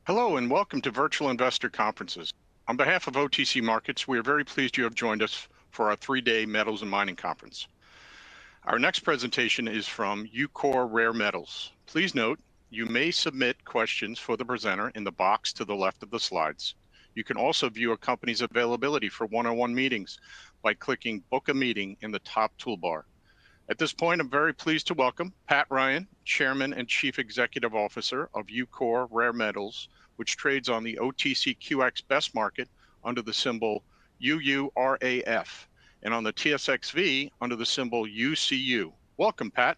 Hello and welcome to Virtual Investor Conferences. On behalf of OTC Markets, we are very pleased you have joined us for our 3-day Metals and Mining Conference. Our next presentation is from Ucore Rare Metals. Please note, you may submit questions for the presenter in the box to the left of the slides. You can also view a company's availability for one-on-one meetings by clicking Book a Meeting in the top toolbar. At this point, I'm very pleased to welcome Pat Ryan, Chairman and Chief Executive Officer of Ucore Rare Metals, which trades on the OTCQX Best Market under the symbol UURAF and on the TSXV under the symbol UCU. Welcome, Pat.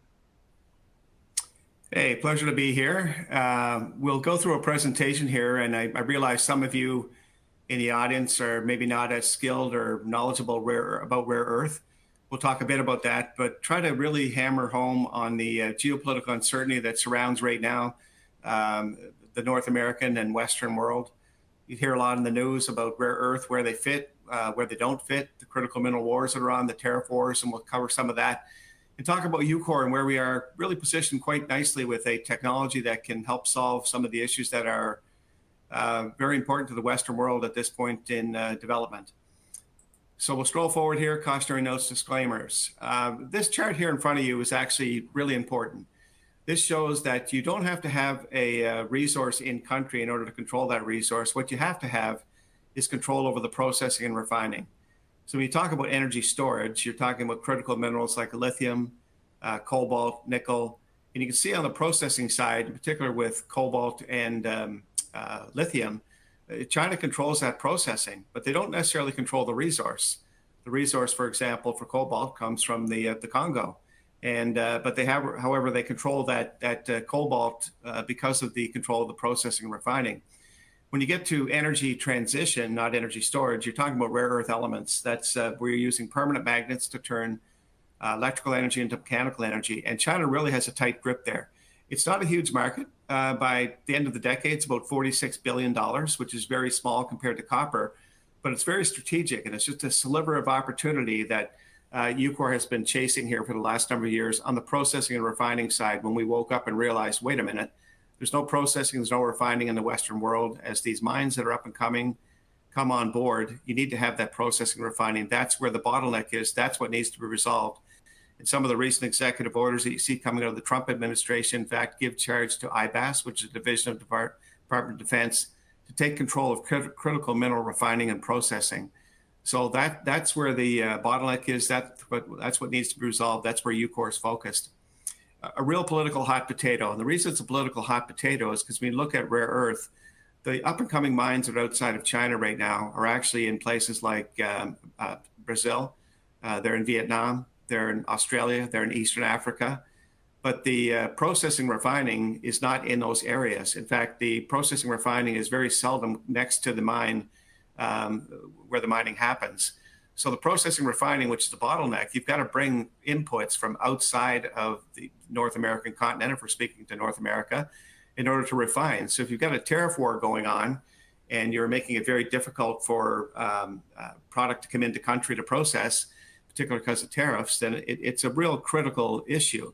Hey, pleasure to be here. We'll go through a presentation here, and I realize some of you in the audience are maybe not as skilled or knowledgeable about rare earth. We'll talk a bit about that, but try to really hammer home on the geopolitical uncertainty that surrounds right now the North American and Western world. You hear a lot in the news about rare earth, where they fit, where they don't fit, the critical mineral wars that are on, the tariff wars, and we'll cover some of that. And talk about Ucore and where we are really positioned quite nicely with a technology that can help solve some of the issues that are very important to the Western world at this point in development. So we'll scroll forward here, cautionary notes, disclaimers. This chart here in front of you is actually really important. This shows that you don't have to have a resource in country in order to control that resource. What you have to have is control over the processing and refining. So when you talk about energy storage, you're talking about critical minerals like lithium, cobalt, nickel. And you can see on the processing side, in particular with cobalt and lithium, China controls that processing, but they don't necessarily control the resource. The resource, for example, for cobalt comes from the Congo, and but they have, however, they control that cobalt because of the control of the processing and refining. When you get to energy transition, not energy storage, you're talking about rare earth elements. That's where you're using permanent magnets to turn electrical energy into mechanical energy, and China really has a tight grip there. It's not a huge market. By the end of the decade, it's about $46 billion, which is very small compared to copper, but it's very strategic, and it's just a sliver of opportunity that Ucore has been chasing here for the last number of years on the processing and refining side. When we woke up and realized, wait a minute, there's no processing, there's no refining in the Western world. As these mines that are up and coming come on board, you need to have that processing and refining. That's where the bottleneck is. That's what needs to be resolved. And some of the recent executive orders that you see coming out of the Trump administration, in fact, give charge to IBAS, which is a division of the Department of Defense, to take control of critical mineral refining and processing. So that's where the bottleneck is. That's what needs to be resolved. That's where Ucore is focused. A real political hot potato. And the reason it's a political hot potato is because when you look at rare earth, the up-and-coming mines that are outside of China right now are actually in places like Brazil. They're in Vietnam. They're in Australia, they're in Eastern Africa, but the processing refining is not in those areas. In fact, the processing refining is very seldom next to the mine where the mining happens. So the processing refining, which is the bottleneck, you've got to bring inputs from outside of the North American continent, if we're speaking to North America, in order to refine. So if you've got a tariff war going on and you're making it very difficult for product to come into country to process, particularly because of tariffs, then it's a real critical issue.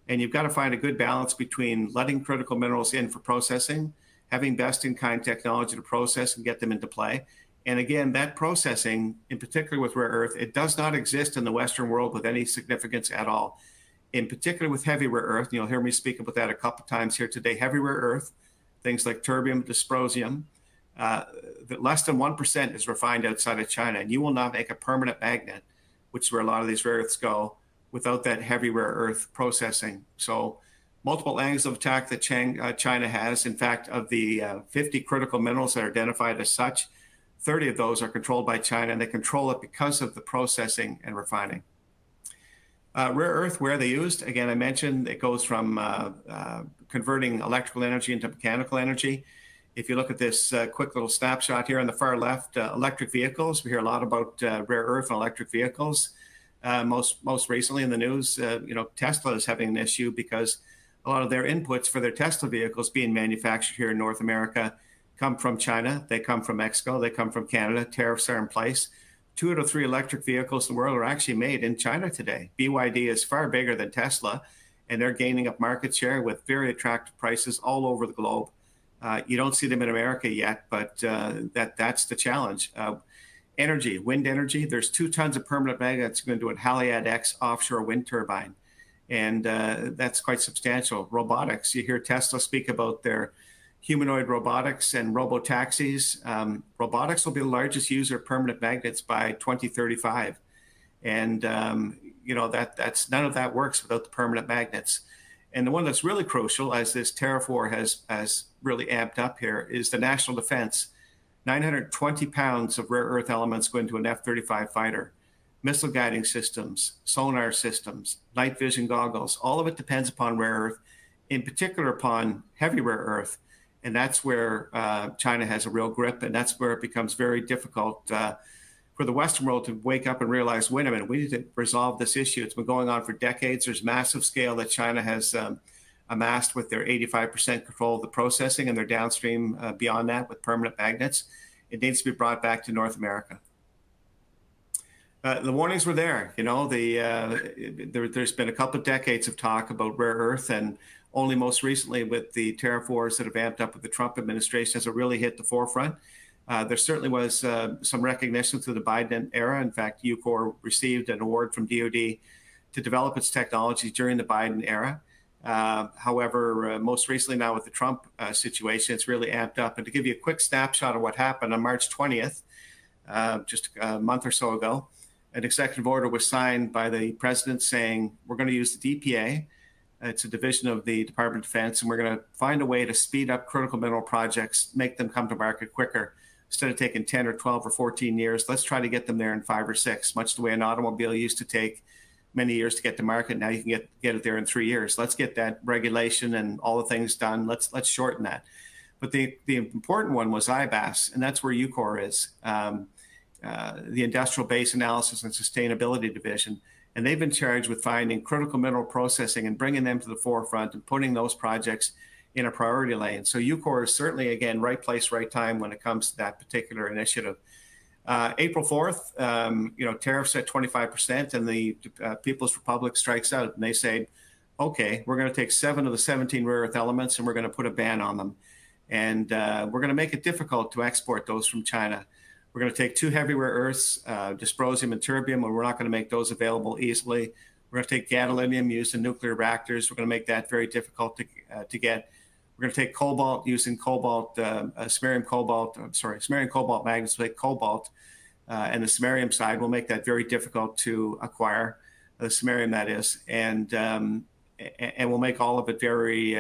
And you've got to find a good balance between letting critical minerals in for processing, having best-in-kind technology to process and get them into play. And again, that processing, in particular with rare earth, it does not exist in the Western world with any significance at all. In particular with heavy rare earth, you'll hear me speak about that a couple of times here today, heavy rare earth, things like terbium, dysprosium, less than 1% is refined outside of China. And you will not make a permanent magnet, which is where a lot of these rare earths go, without that heavy rare earth processing. So multiple angles of attack that China has. In fact, of the 50 critical minerals that are identified as such, 30 of those are controlled by China, and they control it because of the processing and refining. Rare earth, where are they used? Again, I mentioned it goes from converting electrical energy into mechanical energy. If you look at this quick little snapshot here on the far left, electric vehicles. We hear a lot about rare earth and electric vehicles. Most recently in the news, Tesla is having an issue because a lot of their inputs for their Tesla vehicles being manufactured here in North America come from China. They come from Mexico. They come from Canada. Tariffs are in place. 2 out of 3 electric vehicles in the world are actually made in China today. BYD is far bigger than Tesla, and they're gaining up market share with very attractive prices all over the globe. You don't see them in America yet, but that's the challenge. Energy, wind energy, there's 2 tons of permanent magnets going to a Haliade X offshore wind turbine. And that's quite substantial. Robotics, you hear Tesla speak about their humanoid robotics and robo-taxis. Robotics will be the largest user of permanent magnets by 2035. And that's none of that works without the permanent magnets. And the one that's really crucial, as this tariff war has really amped up here, is the national defense. 920 pounds of rare earth elements go into an F-35 fighter. Missile guiding systems, sonar systems, night vision goggles, all of it depends upon rare earth, in particular upon heavy rare earth. And that's where China has a real grip, and that's where it becomes very difficult for the Western world to wake up and realize, wait a minute, we need to resolve this issue. It's been going on for decades. There's massive scale that China has amassed with their 85% control of the processing and their downstream beyond that with permanent magnets. It needs to be brought back to North America. The warnings were there. There's been a couple of decades of talk about rare earth, and only most recently with the tariff wars that have amped up with the Trump administration has it really hit the forefront. There certainly was some recognition through the Biden era. In fact, Ucore received an award from DoD to develop its technology during the Biden era. However, most recently now with the Trump situation, it's really amped up. And to give you a quick snapshot of what happened on March 20th, just a month or so ago, an executive order was signed by the president saying, we're going to use the DPA. It's a division of the Department of Defense, and we're going to find a way to speed up critical mineral projects, make them come to market quicker. Instead of taking 10 or 12 or 14 years, let's try to get them there in 5 or 6, much the way an automobile used to take many years to get to market. Now you can get it there in 3 years. Let's get that regulation and all the things done. Let's shorten that. But the important one was IBAS, and that's where Ucore is, the Industrial Base Analysis and Sustainability Division. And they've been charged with finding critical mineral processing and bringing them to the forefront and putting those projects in a priority lane. So Ucore is certainly, again, right place, right time when it comes to that particular initiative. April 4th, tariffs at 25%, and the People's Republic strikes out, and they say, okay, we're going to take 7 of the 17 rare earth elements and we're going to put a ban on them. And we're going to make it difficult to export those from China. We're going to take 2 heavy rare earths, dysprosium and terbium, and we're not going to make those available easily. We're going to take gadolinium used in nuclear reactors. We're going to make that very difficult to get. We're going to take cobalt using samarium cobalt magnets, like cobalt, and the samarium side will make that very difficult to acquire, the samarium that is, and we'll make all of it very,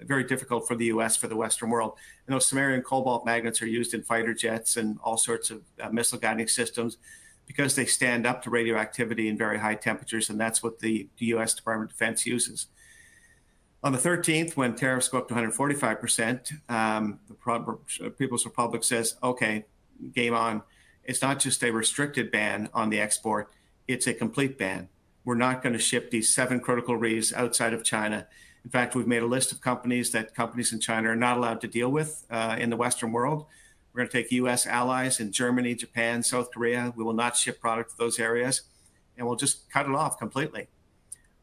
very difficult for the U.S., for the Western world. And those samarium cobalt magnets are used in fighter jets and all sorts of missile guiding systems because they stand up to radioactivity in very high temperatures, and that's what the U.S. Department of Defense uses. On the 13th, when tariffs go up to 145%, the People's Republic says, okay, game on. It's not just a restricted ban on the export, it's a complete ban. We're not going to ship these 7 critical reefs outside of China. In fact, we've made a list of companies that companies in China are not allowed to deal with in the Western world. We're going to take U.S. allies in Germany, Japan, South Korea. We will not ship product to those areas, and we'll just cut it off completely.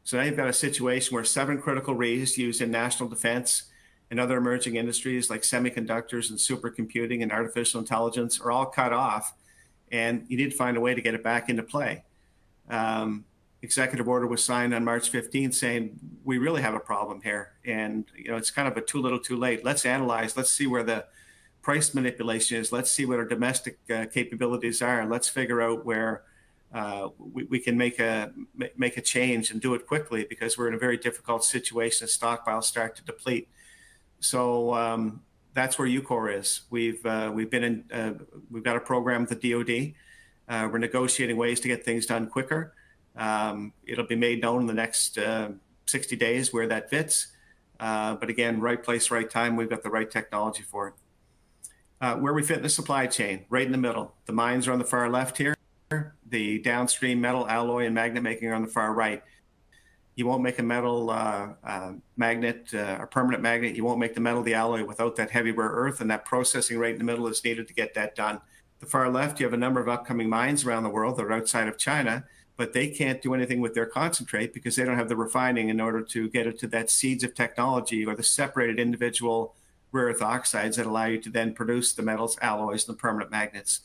So now you've got a situation where 7 critical reefs used in national defense and other emerging industries like semiconductors and supercomputing and artificial intelligence are all cut off, and you need to find a way to get it back into play. Executive order was signed on March 15th saying, we really have a problem here. And, it's kind of a too little too late. Let's analyze, let's see where the price manipulation is. Let's see what our domestic capabilities are. And let's figure out where we can make a change and do it quickly, because we're in a very difficult situation as stockpiles start to deplete. So that's where Ucore is. We've got a program with the DoD. We're negotiating ways to get things done quicker. It'll be made known in the next 60 days where that fits. But again, right place, right time. We've got the right technology for it. Where we fit in the supply chain, right in the middle. The mines are on the far left here. The downstream metal, alloy, and magnet making are on the far right. You won't make a metal magnet or permanent magnet. You won't make the metal, the alloy, without that heavy rare earth, and that processing right in the middle is needed to get that done. The far left, you have a number of upcoming mines around the world that are outside of China, but they can't do anything with their concentrate because they don't have the refining in order to get it to that seeds of technology or the separated individual rare earth oxides that allow you to then produce the metals, alloys, and the permanent magnets.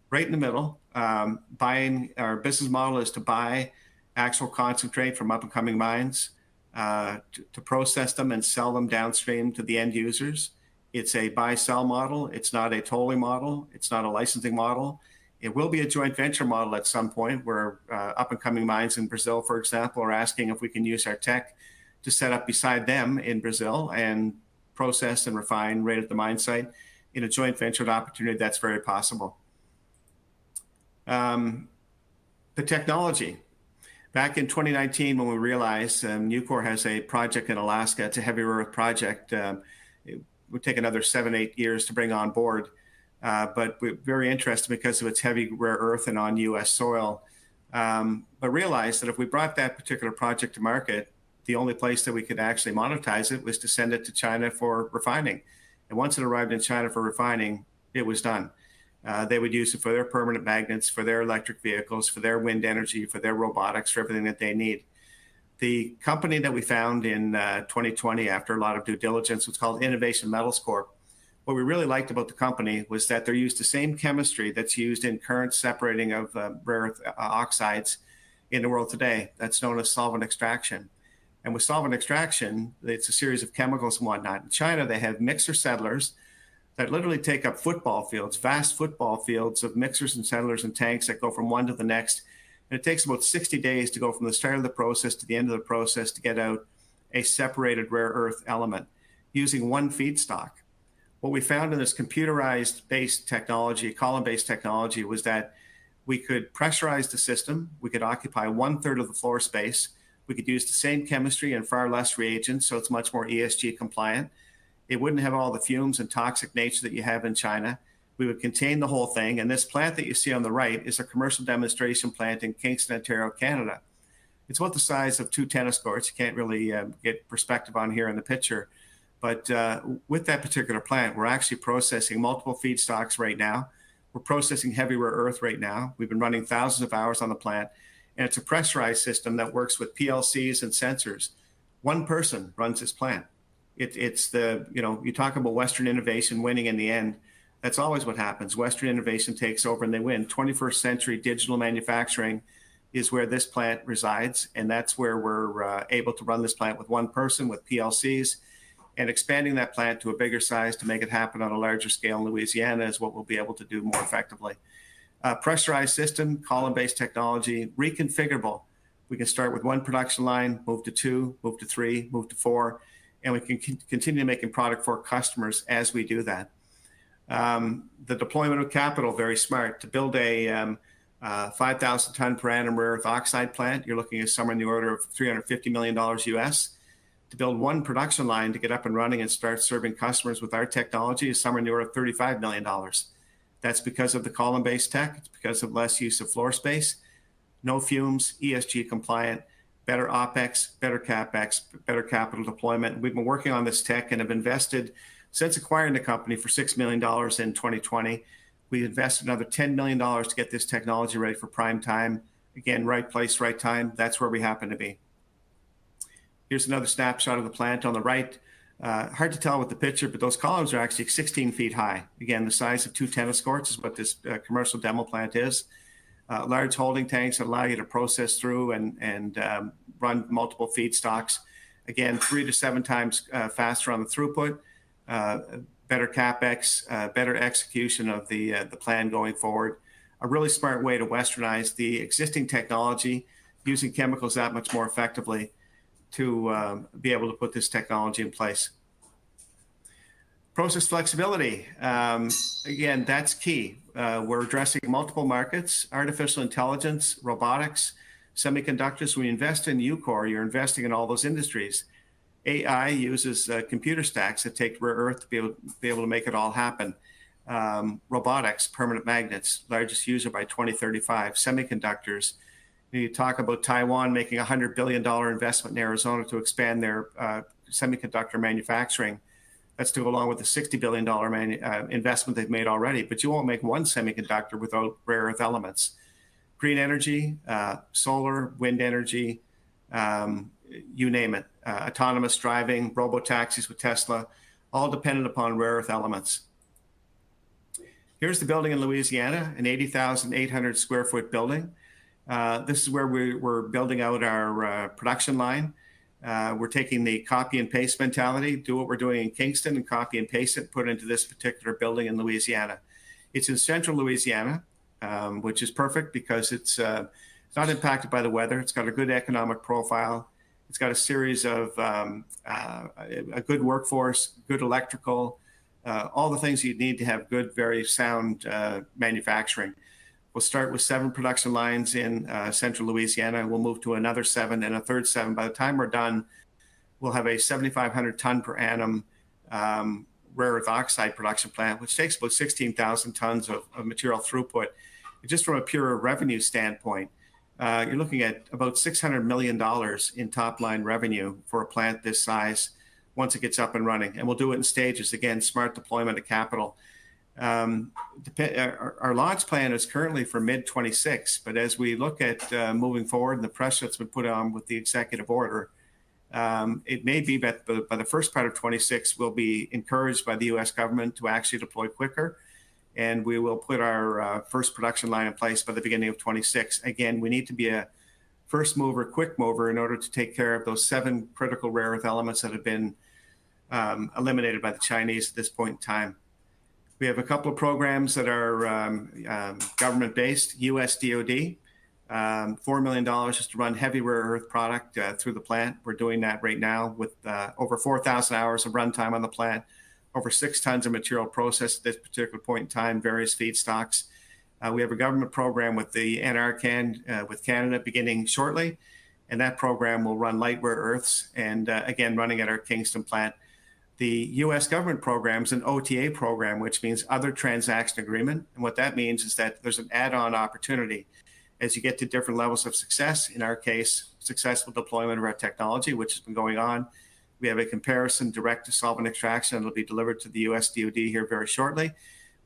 Right in the middle, our business model is to buy actual concentrate from up-and-coming mines, to process them and sell them downstream to the end users. It's a buy-sell model. It's not a tolling model. It's not a licensing model. It will be a joint venture model at some point where up-and-coming mines in Brazil, for example, are asking if we can use our tech to set up beside them in Brazil and process and refine right at the mine site. In a joint venture opportunity, that's very possible. The technology. Back in 2019, when we realized Ucore has a project in Alaska, it's a heavy rare earth project. It would take another 7-8 years to bring on board, but we're very interested because of its heavy rare earth and on U.S. soil. But realized that if we brought that particular project to market, the only place that we could actually monetize it was to send it to China for refining. And once it arrived in China for refining, it was done. They would use it for their permanent magnets, for their electric vehicles, for their wind energy, for their robotics, for everything that they need. The company that we found in 2020 after a lot of due diligence was called Innovation Metals Corp. What we really liked about the company was that they used the same chemistry that's used in current separating of rare earth oxides in the world today. That's known as solvent extraction. And with solvent extraction, it's a series of chemicals and whatnot. In China, they have mixer settlers that literally take up football fields, vast football fields of mixers and settlers and tanks that go from one to the next. And it takes about 60 days to go from the start of the process to the end of the process to get out a separated rare earth element using one feedstock. What we found in this computerized-based technology, column-based technology, was that we could pressurize the system. We could occupy 1/3 of the floor space. We could use the same chemistry and far less reagents, so it's much more ESG compliant. It wouldn't have all the fumes and toxic nature that you have in China. We would contain the whole thing. And this plant that you see on the right is a commercial demonstration plant in Kingston, Ontario, Canada. It's about the size of 2 tennis courts. You can't really get perspective on here in the picture. But with that particular plant, we're actually processing multiple feedstocks right now. We're processing heavy rare earth right now. We've been running thousands of hours on the plant. And it's a pressurized system that works with PLCs and sensors. One person runs this plant. It's the, you talk about Western innovation winning in the end. That's always what happens. Western innovation takes over and they win. 21st century digital manufacturing is where this plant resides. And that's where we're able to run this plant with one person with PLCs, and expanding that plant to a bigger size to make it happen on a larger scale in Louisiana is what we'll be able to do more effectively. Pressurized system, column-based technology, reconfigurable. We can start with one production line, move to 2, move to 3, move to 4, and we can continue making product for customers as we do that. The deployment of capital, very smart. To build a 5,000 ton per annum rare earth oxide plant, you're looking at somewhere in the order of $350 million US. To build one production line to get up and running and start serving customers with our technology is somewhere in the order of $35 million. That's because of the column-based tech. It's because of less use of floor space, no fumes, ESG compliant, better OPEX, better CAPEX, better capital deployment. We've been working on this tech and have invested, since acquiring the company, for $6 million in 2020. We invested another $10 million to get this technology ready for prime time. Again, right place, right time. That's where we happen to be. Here's another snapshot of the plant on the right. Hard to tell with the picture, but those columns are actually 16 feet high. Again, the size of 2 tennis courts is what this commercial demo plant is. Large holding tanks that allow you to process through and run multiple feedstocks. Again, 3 to 7 times faster on the throughput, better CAPEX, better execution of the plan going forward. A really smart way to westernize the existing technology, using chemicals that much more effectively to be able to put this technology in place. Process flexibility, again, that's key. We're addressing multiple markets: artificial intelligence, robotics, semiconductors. When you invest in Ucore, you're investing in all those industries. AI uses computer stacks that take rare earth to be able to make it all happen. Robotics, permanent magnets, largest user by 2035. Semiconductors. You talk about Taiwan making a $100 billion investment in Arizona to expand their semiconductor manufacturing. That's to go along with the $60 billion investment they've made already. But you won't make one semiconductor without rare earth elements. Green energy, solar, wind energy, you name it. Autonomous driving, robo-taxis with Tesla. all dependent upon rare earth elements. Here's the building in Louisiana, an 80,800 square foot building. This is where we're building out our production line. We're taking the copy and paste mentality, do what we're doing in Kingston and copy and paste it, put it into this particular building in Louisiana. It's in central Louisiana, which is perfect because it's not impacted by the weather. It's got a good economic profile. It's got a series of a good workforce, good electrical, all the things you'd need to have good, very sound manufacturing. We'll start with 7 production lines in central Louisiana, and we'll move to another 7 and a third 7. By the time we're done, we'll have a 7,500 ton per annum rare earth oxide production plant, which takes about 16,000 tons of material throughput. Just from a pure revenue standpoint, you're looking at about $600 million in top line revenue for a plant this size once it gets up and running. And we'll do it in stages. Again, smart deployment of capital. Our launch plan is currently for mid-26, but as we look at moving forward and the pressure that's been put on with the executive order, it may be that by the first part of 26, we'll be encouraged by the U.S. government to actually deploy quicker, and we will put our first production line in place by the beginning of 26. Again, we need to be a first mover, quick mover in order to take care of those 7 critical rare earth elements that have been eliminated by the Chinese at this point in time. We have a couple of programs that are government-based, U.S. DoD, $4 million just to run heavy rare earth product through the plant. We're doing that right now with over 4,000 hours of runtime on the plant, over 6 tons of material processed at this particular point in time, various feedstocks. We have a government program with the NRCan with Canada beginning shortly, and that program will run light rare earths and again, running at our Kingston plant. The U.S. government program is an OTA program, which means other transaction agreement. And what that means is that there's an add-on opportunity as you get to different levels of success. In our case, successful deployment of our technology, which has been going on. We have a comparison direct to solvent extraction. It'll be delivered to the U.S. DoD here very shortly.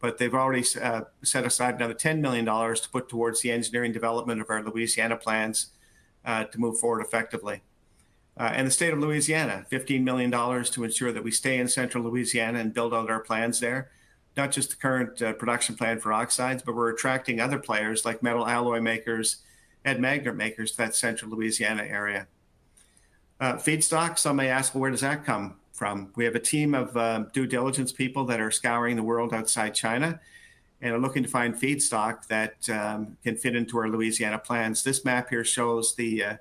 But they've already set aside another $10 million to put towards the engineering development of our Louisiana plans to move forward effectively. And the state of Louisiana, $15 million to ensure that we stay in central Louisiana and build out our plans there. Not just the current production plan for oxides, but we're attracting other players like metal alloy makers and magnet makers to that central Louisiana area. Feedstock, some may ask, well, where does that come from? We have a team of due diligence people that are scouring the world outside China and are looking to find feedstock that can fit into our Louisiana plans. This map here shows the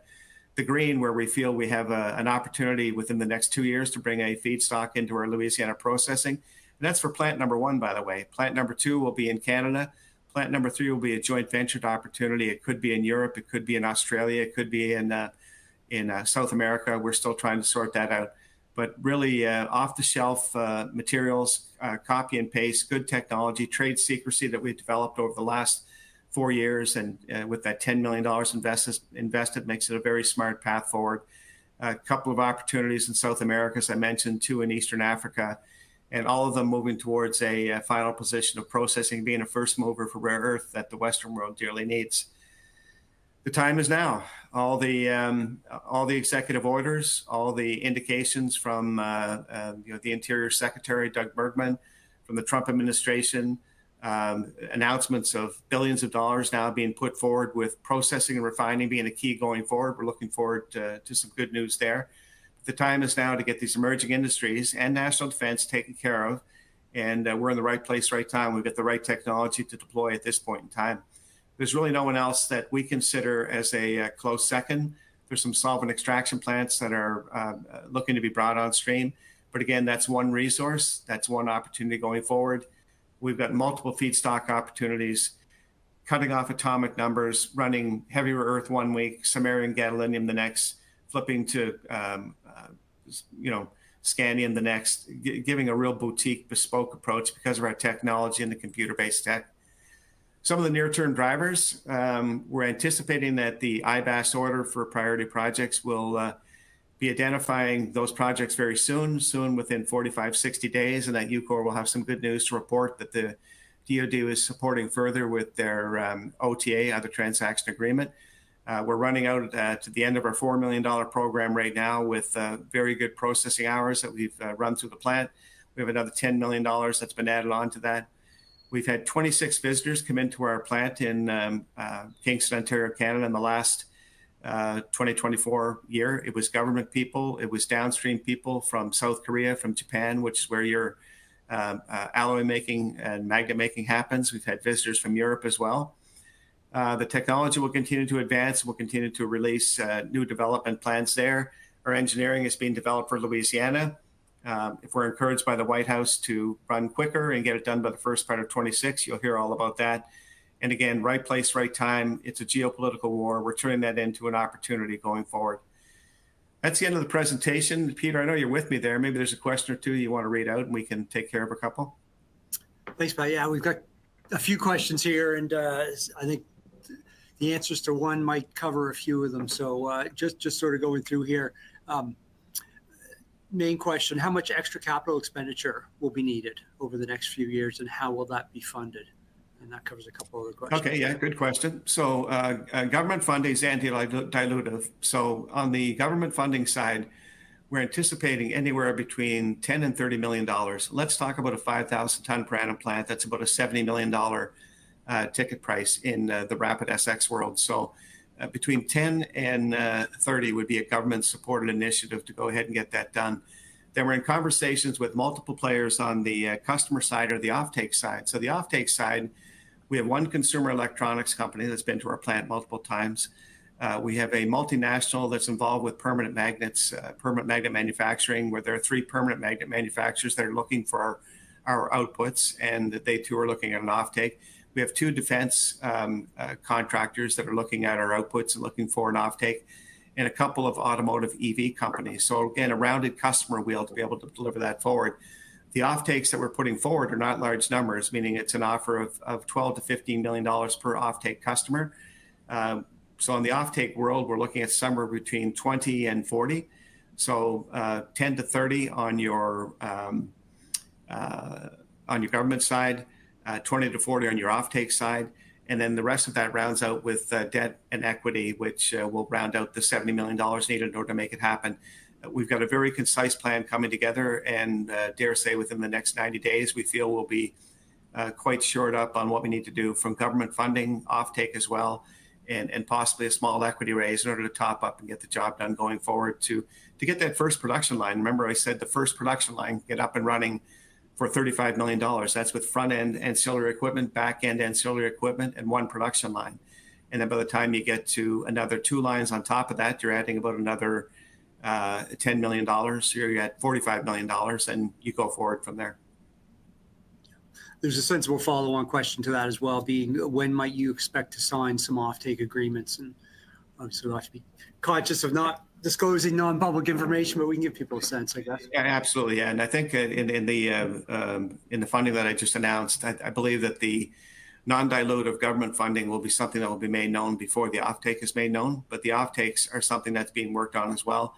green where we feel we have an opportunity within the next 2 years to bring a feedstock into our Louisiana processing. And that's for plant number 1, by the way. Plant number 2 will be in Canada. Plant number 3 will be a joint ventured opportunity. It could be in Europe. It could be in Australia. It could be in South America. We're still trying to sort that out. But really off-the-shelf materials, copy and paste, good technology, trade secrecy that we've developed over the last 4 years, and with that $10 million invested makes it a very smart path forward. A couple of opportunities in South America, as I mentioned, 2 in Eastern Africa, and all of them moving towards a final position of processing, being a first mover for rare earth that the Western world dearly needs. The time is now. All the executive orders, all the indications from the Interior Secretary, Doug Bergman, from the Trump administration, announcements of billions of dollars now being put forward with processing and refining being a key going forward. We're looking forward to some good news there. The time is now to get these emerging industries and national defense taken care of, and we're in the right place, right time. We've got the right technology to deploy at this point in time. There's really no one else that we consider as a close second. There's some solvent extraction plants that are looking to be brought on stream. But again, that's one resource. That's one opportunity going forward. We've got multiple feedstock opportunities, cutting off atomic numbers, running heavy rare earth 1 week, samarium gadolinium the next, flipping to scandium the next, giving a real boutique, bespoke approach because of our technology and the computer-based tech. Some of the near-term drivers, we're anticipating that the IBAS order for priority projects will be identifying those projects very soon within 45, 60 days, and that Ucore will have some good news to report that the DoD is supporting further with their OTA, other transaction agreement. We're running out to the end of our $4 million program right now with very good processing hours that we've run through the plant. We have another $10 million that's been added on to that. We've had 26 visitors come into our plant in Kingston, Ontario, Canada in the last 2024 year. It was government people, it was downstream people from South Korea, from Japan, which is where your alloy making and magnet making happens. We've had visitors from Europe as well. The technology will continue to advance. We'll continue to release new development plans there. Our engineering is being developed for Louisiana. If we're encouraged by the White House to run quicker and get it done by the first part of 26, you'll hear all about that. And again, right place, right time. It's a geopolitical war. We're turning that into an opportunity going forward. That's the end of the presentation. Peter, I know you're with me there. Maybe there's a question or two you want to read out and we can take care of a couple. Thanks, Pat. Yeah, we've got a few questions here, and I think the answers to one might cover a few of them. So just sort of going through here. Main question, how much extra capital expenditure will be needed over the next few years, and how will that be funded? And that covers a couple other questions. Okay, yeah, good question. So government funding is anti-dilutive. So on the government funding side, we're anticipating anywhere between $10 and $30 million. Let's talk about a 5,000 ton per annum plant. That's about a $70 million ticket price in the Rapid SX world. So between 10 and 30 would be a government-supported initiative to go ahead and get that done. Then we're in conversations with multiple players on the customer side or the offtake side. So the offtake side, we have one consumer electronics company that's been to our plant multiple times. We have a multinational that's involved with permanent magnets, permanent magnet manufacturing, where there are 3 permanent magnet manufacturers that are looking for our outputs, and they too are looking at an offtake. We have 2 defense contractors that are looking at our outputs and looking for an offtake, and a couple of automotive EV companies. So again, a rounded customer wheel to be able to deliver that forward. The offtakes that we're putting forward are not large numbers, meaning it's an offer of $12 to $15 million per offtake customer. So in the offtake world, we're looking at somewhere between 20 and 40. So 10 to 30 on your government side, 20 to 40 on your offtake side. And then the rest of that rounds out with debt and equity, which will round out the $70 million needed in order to make it happen. We've got a very concise plan coming together, and dare say within the next 90 days, we feel we'll be quite shored up on what we need to do from government funding, offtake as well, and possibly a small equity raise in order to top up and get the job done going forward to get that first production line. Remember, I said the first production line get up and running for $35 million. That's with front-end ancillary equipment, back-end ancillary equipment, and 1 production line. And then by the time you get to another 2 lines on top of that, you're adding about another $10 million. So you're at $45 million, and you go forward from there. There's a sensible follow-on question to that as well, being when might you expect to sign some offtake agreements? And obviously we'll have to be conscious of not disclosing non-public information, but we can give people a sense, I guess. Yeah, absolutely. Yeah. And I think in the funding that I just announced, I believe that the non-dilutive government funding will be something that will be made known before the offtake is made known. But the offtakes are something that's being worked on as well.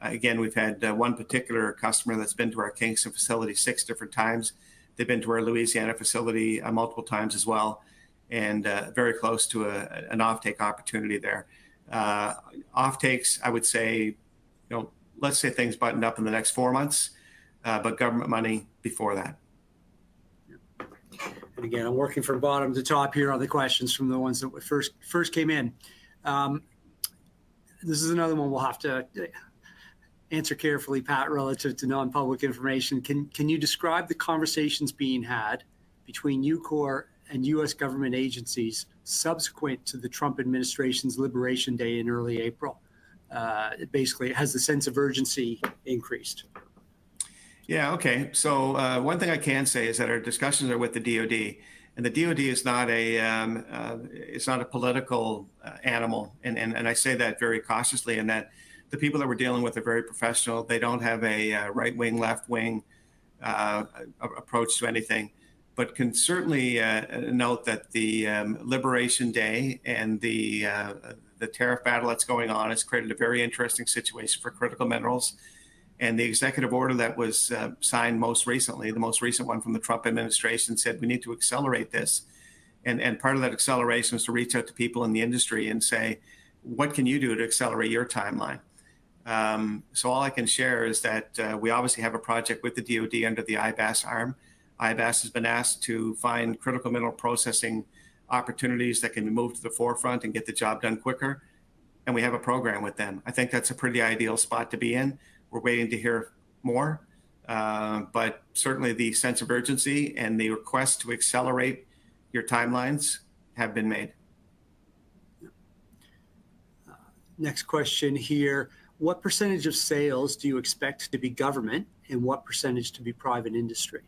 Again, we've had one particular customer that's been to our Kingston facility 6 different times. They've been to our Louisiana facility multiple times as well, and very close to an offtake opportunity there. Offtakes, I would say, let's say things buttoned up in the next 4 months, but government money before that. And again, I'm working from bottom to top here on the questions from the ones that first came in. This is another one we'll have to answer carefully, Pat, relative to non-public information. Can you describe the conversations being had between Ucore and U.S. government agencies subsequent to the Trump administration's Liberation Day in early April? Basically, has the sense of urgency increased? Yeah, okay. So one thing I can say is that our discussions are with the DoD, and the DoD is not it's not a political animal, and I say that very cautiously, in that the people that we're dealing with are very professional. They don't have a right wing, left wing approach to anything, but can certainly note that the Liberation Day and the tariff battle that's going on has created a very interesting situation for critical minerals. And the executive order that was signed most recently, the most recent one from the Trump administration, said we need to accelerate this. And part of that acceleration is to reach out to people in the industry and say, what can you do to accelerate your timeline? So all I can share is that we obviously have a project with the DoD under the IBAS arm. IBAS has been asked to find critical mineral processing opportunities that can be moved to the forefront and get the job done quicker. And we have a program with them. I think that's a pretty ideal spot to be in. We're waiting to hear more, but certainly the sense of urgency and the request to accelerate your timelines have been made. Next question here. What percentage of sales do you expect to be government and what percentage to be private industry?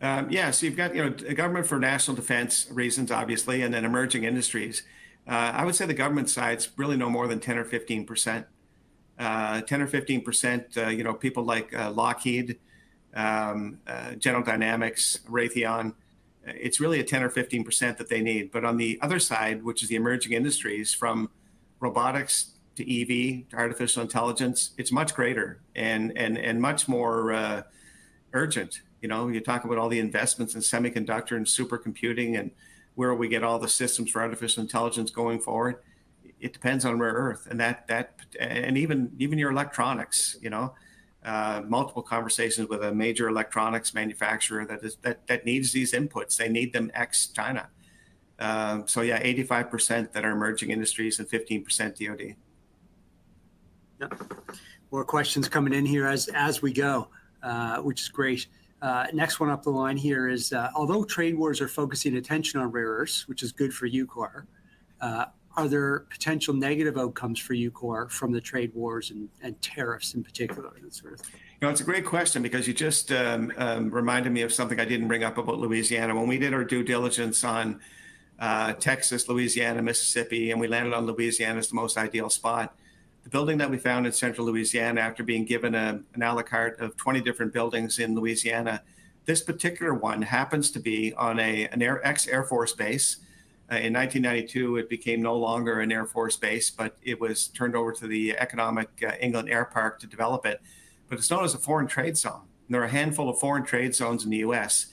Yeah, so you've got a government for national defense reasons, obviously, and then emerging industries. I would say the government side's really no more than 10 or 15%. 10 or 15%, people like Lockheed, General Dynamics, Raytheon, it's really a 10 or 15% that they need. But on the other side, which is the emerging industries, from robotics to EV to artificial intelligence, it's much greater and much more urgent. You talk about all the investments in semiconductor and supercomputing and where we get all the systems for artificial intelligence going forward. It depends on rare earth and even your electronics. Multiple conversations with a major electronics manufacturer that needs these inputs. They need them ex-China. So yeah, 85% that are emerging industries and 15% DoD. Yep. More questions coming in here as we go, which is great. Next one up the line here is, although trade wars are focusing attention on rare earths, which is good for Ucore, are there potential negative outcomes for Ucore from the trade wars and tariffs in particular? That sort of thing? It's a great question because you just reminded me of something I didn't bring up about Louisiana. When we did our due diligence on Texas, Louisiana, Mississippi, and we landed on Louisiana as the most ideal spot, the building that we found in central Louisiana, after being given an a la carte of 20 different buildings in Louisiana, this particular one happens to be on an ex-Air Force base. In 1992, it became no longer an Air Force base, but it was turned over to the Economic England Air Park to develop it. But it's known as a foreign trade zone. And there are a handful of foreign trade zones in the U.S.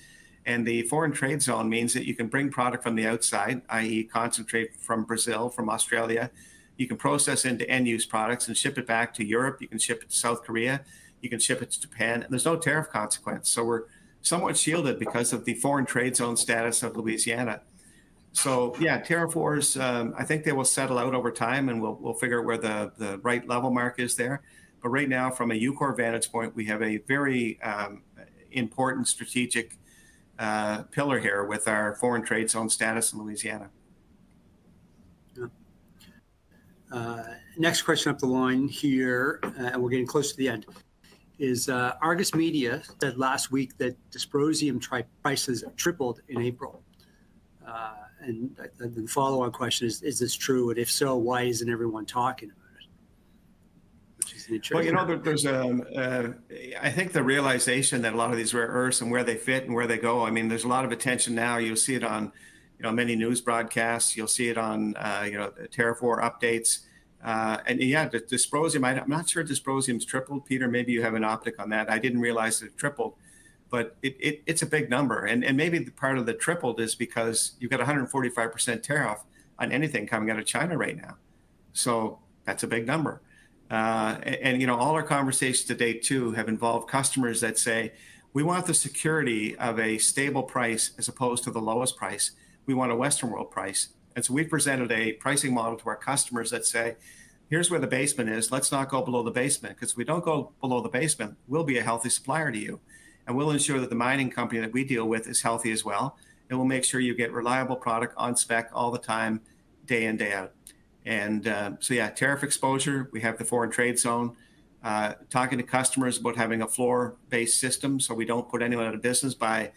And the foreign trade zone means that you can bring product from the outside, i.e. concentrate from Brazil, from Australia. You can process into end-use products and ship it back to Europe. You can ship it to South Korea. You can ship it to Japan. And there's no tariff consequence. So we're somewhat shielded because of the foreign trade zone status of Louisiana. So yeah, tariff wars, I think they will settle out over time and we'll figure out where the right level mark is there. But right now, from a Ucore vantage point, we have a very important strategic pillar here with our foreign trade zone status in Louisiana. Next question up the line here, and we're getting close to the end, is Argus Media said last week that dysprosium prices tripled in April. And the follow-on question is this true? And if so, why isn't everyone talking about it? Which is interesting. Well, there's I think the realization that a lot of these rare earths and where they fit and where they go, I mean, there's a lot of attention now. You'll see it on, many news broadcasts. You'll see it on, tariff war updates. And yeah, the dysprosium, I'm not sure dysprosium's tripled. Peter, maybe you have an optic on that. I didn't realize it tripled. But it's a big number. And maybe the part of the tripled is because you've got 145% tariff on anything coming out of China right now. So that's a big number. And all our conversations to date, too, have involved customers that say, we want the security of a stable price as opposed to the lowest price. We want a Western world price. And so we presented a pricing model to our customers that say, here's where the basement is. Let's not go below the basement, because if we don't go below the basement, we'll be a healthy supplier to you. And we'll ensure that the mining company that we deal with is healthy as well. And we'll make sure you get reliable product on spec all the time, day in, day out. And so, yeah, tariff exposure. We have the foreign trade zone. Talking to customers about having a floor-based system so we don't put anyone out of business by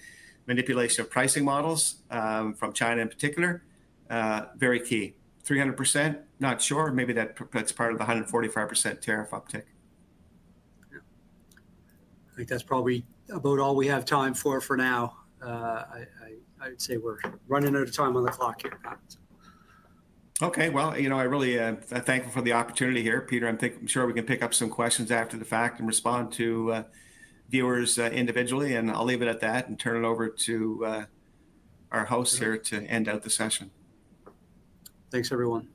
manipulation of pricing models from China in particular. Very key. 300%, not sure. Maybe that's part of the 145% tariff uptick. I think that's probably about all we have time for now. I would say we're running out of time on the clock here. Okay, well, I really thankful for the opportunity here, Peter. I'm sure we can pick up some questions after the fact and respond to viewers individually, and I'll leave it at that and turn it over to our hosts here to end out the session. Thanks, everyone.